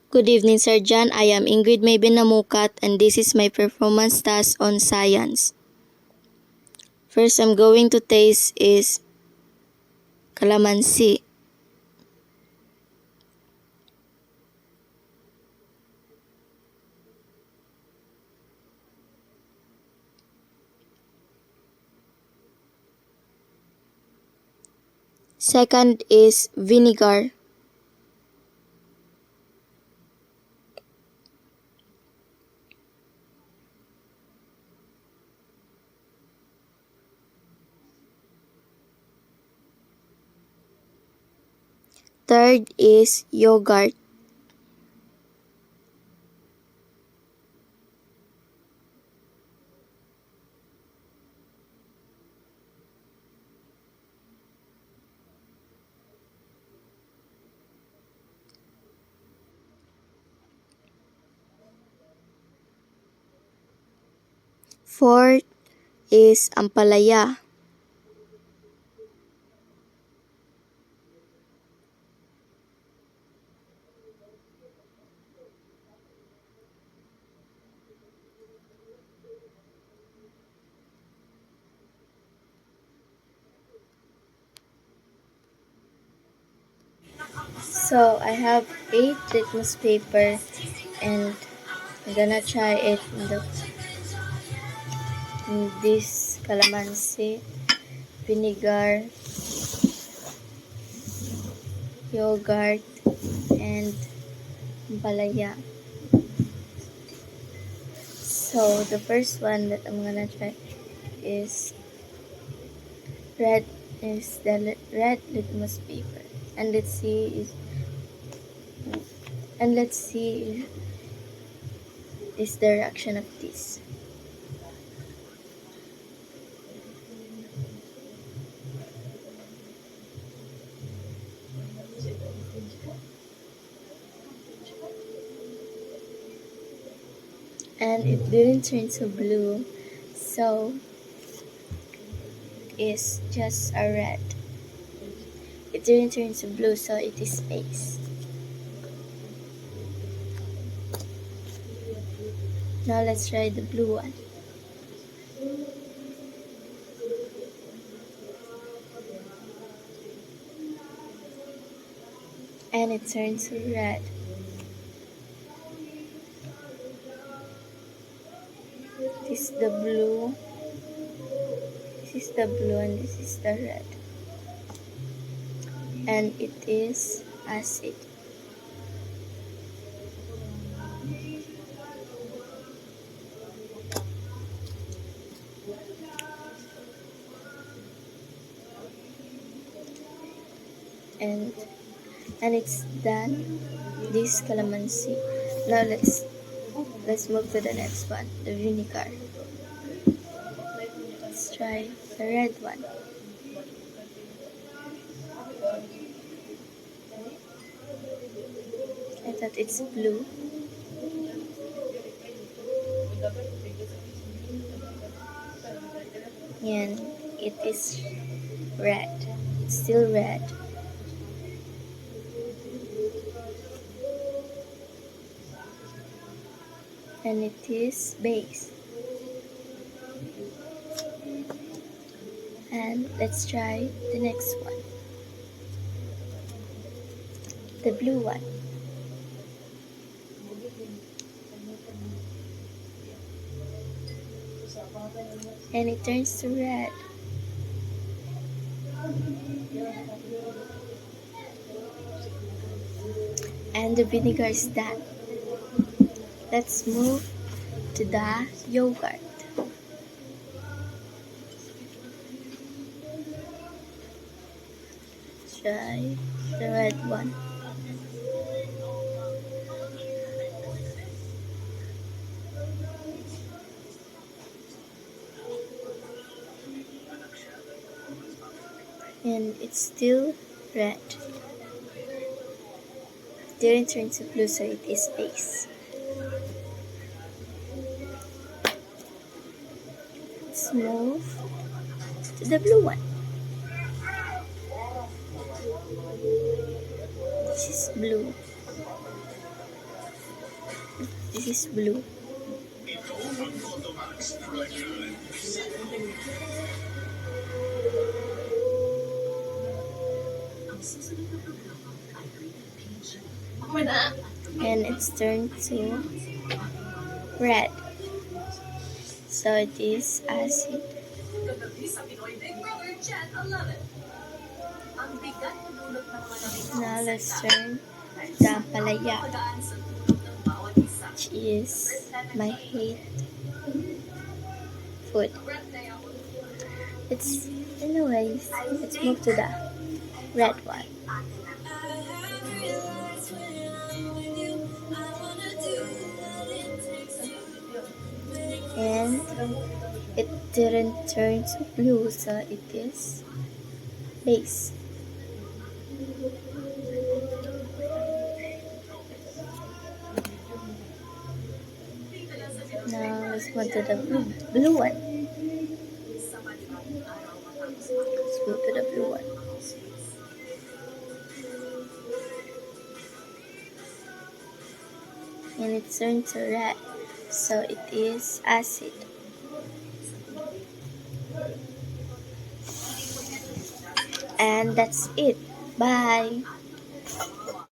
Good evening, Sir John. I am Ingrid May Binamukat and this is my performance task on science. First, I'm going to taste is calamansi. Second is vinegar. Third is yogurt. Fourth is ampalaya. So I have 8 litmus paper and I'm gonna try it in this calamansi, vinegar, yogurt, and ampalaya. So the first one that I'm gonna try is the red litmus paper, and let's see is the reaction of this. And it didn't turn to blue, so it's just a red. It didn't turn to blue, so it is space. Now let's try the blue one. And it turns to red. This is the blue. This is the blue and this is the red. And it is acid. And it's done. This calamansi. Now let's move to the next one, the vinegar. Let's try the red one. I thought it's blue. And it is red. It's still red. And it is base. And let's try the next one, the blue one. And it turns to red. And the vinegar is done. Let's move to the yogurt. Try the red one. And it's still red. It didn't turn to blue, so it is base. Let's move to the blue one. This is blue. this is blue. And it's turned to red. So it is acid. Now let's turn the ampalaya, which is my hate food. Anyways, let's move to the red one. And it didn't turn to blue, so it is base. Now let's move to the blue one. Let's move to the blue one. And it turned to red, so it is acid. And that's it. Bye.